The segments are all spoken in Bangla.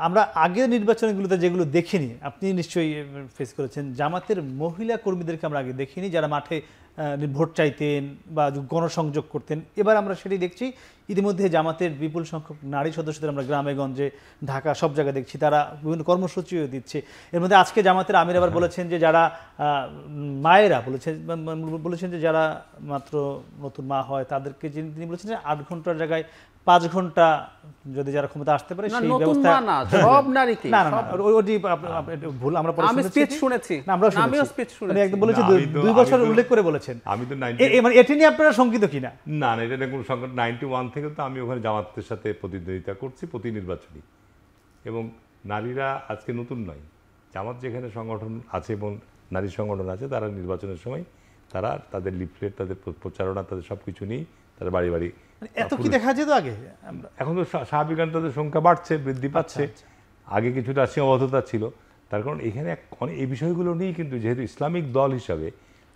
আমরা আগের নির্বাচনগুলোতে যেগুলো দেখিনি, আপনি নিশ্চয়ই ফেস করেছেন, জামাতের মহিলা কর্মীদেরকে আমরা আগে দেখিনি যারা মাঠে ভোট চাইতেন বা গণসংযোগ করতেন। এবার আমরা সেটি দেখছি, ইতিমধ্যে জামাতের বিপুল সংখ্যক নারী সদস্যদের আমরা গ্রামে গঞ্জে ঢাকা সব জায়গায় দেখছি, তারা বিভিন্ন কর্মসূচিও দিচ্ছে। এর মধ্যে আজকে জামাতের আমির আবার বলেছেন যে যারা মায়েরা বলেছেন যে যারা মাত্র নতুন মা হয় তাদেরকে তিনি বলেছেন যে 8 ঘন্টার জায়গায় 5 ঘন্টা যদি যারা ক্ষমতা আসতে পারে সেই ব্যবস্থা। সব নারীকে না না ওটি ভুল, আমরা আমি স্পিচ শুনেছি, আমিও স্পিচ শুনেছি, একদম বলেছি 2 বছর উল্লেখ করে বলেছেন। আমি তো মানে এটি নিয়ে আপনারা শঙ্কিত কিনা? না না, এটা কোনো সংকট। 91 থেকে তো আমি ওখানে জামাতের সাথে প্রতিদ্বন্দ্বিতা করছি প্রতি নির্বাচনী, এবং নারীরা আজকে নতুন নয়। জামাত যেখানে সংগঠন আছে এবং নারী সংগঠন আছে, তারা নির্বাচনের সময় তারা তাদের লিফলেট, তাদের প্রচারণা, তাদের সব কিছু নিয়ে তারা বাড়ি বাড়ি। এত কি দেখা যেত আগে? এখন তো স্বাভাবিক তাদের সংখ্যা বাড়ছে, বৃদ্ধি পাচ্ছে। আগে কিছুটা সীমাবদ্ধতা ছিল, তার কারণ এখানে এই বিষয়গুলো নিয়েই কিন্তু যেহেতু ইসলামিক দল হিসাবে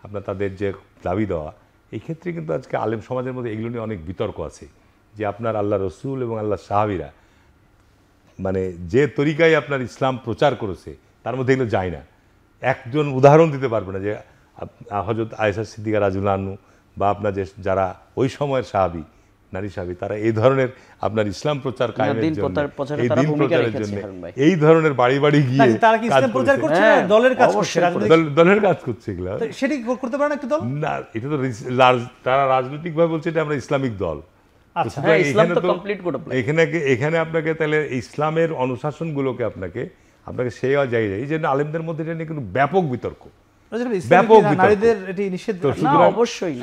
আপনার তাদের যে দাবি দেওয়া, এই ক্ষেত্রে কিন্তু আজকে আলেম সমাজের মধ্যে এগুলো নিয়ে অনেক বিতর্ক আছে যে আপনার আল্লাহ রসুল এবং আল্লাহ সাহাবীরা মানে যে তরিকায় আপনার ইসলাম প্রচার করেছে তার মধ্যে এগুলো যায় না। একজন উদাহরণ দিতে পারবে না যে হযরত আয়েশা সিদ্দিকা রাদিয়াল্লাহু আনহা বা আপনার যে যারা ওই সময়ের সাহাবী, নারী সাহাবী, তারা এই ধরনের আপনার ইসলাম প্রচার কায়েমের জন্য, এই দিন প্রচারের জন্য এই ধরনের বাড়ি বাড়ি গিয়ে তারা কি ইসলাম প্রচার করছে না দলের কাজ করছে? দলের কাজ করছে এগুলা। সেটি করতে পারে না একটু দল? না, এটা তো তারা রাজনৈতিকভাবে বলছে এটা আমরা ইসলামিক দল। এখানে আপনাকে তাহলে ইসলামের অনুশাসনগুলোকে আপনাকে সেই জায়গায়, এই জন্য আলেমদের মধ্যে এটা নিয়ে কিন্তু ব্যাপক বিতর্ক, ব্যাপক নারীদের এটি নিষেধ। অবশ্যই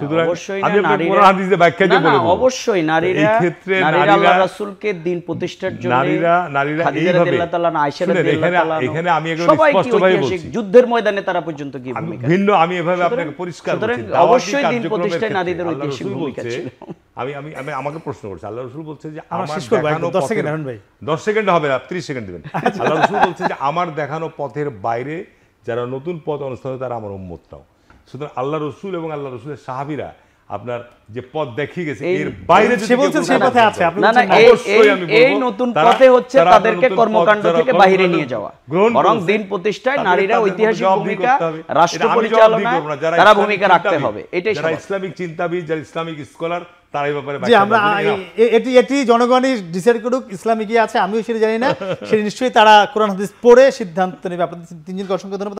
অবশ্যই নারীরা আল্লাহ রাসূলকে দ্বীন প্রতিষ্ঠার জন্য এখানে আমি স্পষ্টভাবে বলছি যুদ্ধের ময়দানে তারা পর্যন্ত গিয়ে ভূমিকা ভিন্ন। আমি এভাবে আপনাকে পরিষ্কার বলছি, অবশ্যই দ্বীন প্রতিষ্ঠায় নারীদের ঐতিহাসিক ভূমিকা ছিল। আমি আমাকে প্রশ্ন করছি, আল্লাহ রাসূল বলছে যে আমার 10 সেকেন্ড হবে না, 30 সেকেন্ড দিবেন। আল্লাহ রাসূল বলছে যে আমার দেখানো পথের বাইরে যারা নতুন পথ অনুসরণ তারা আমার উম্মত নাও। সুতরাং আল্লাহ রসুল এবং আল্লাহ রসুলের সাহাবীরা আপনার যে পথ দেখিয়ে গেছে এর বাইরে সে বলছেন সেই পথে আছে। না না, এই নতুন পথে হচ্ছে তাদেরকে কর্মকাণ্ড থেকে বাইরে নিয়ে যাওয়া, বরং দিন প্রতিষ্ঠায় নারীরা ঐতিহাসিক ভূমিকা, রাষ্ট্র পরিচালনায় তারা ভূমিকা রাখতে হবে। এটাই যারা ইসলামিক চিন্তাবিদ, যারা ইসলামিক স্কলার, তারা এই ব্যাপারে এটি জনগণই ডিসাইড করুক ইসলামে কি আছে, আমিও সেটা জানি না। সেটা নিশ্চয়ই তারা কোরআন হাদিস পড়ে সিদ্ধান্ত নেবে। আপনাদের তিনজনকে অসংখ্য ধন্যবাদ।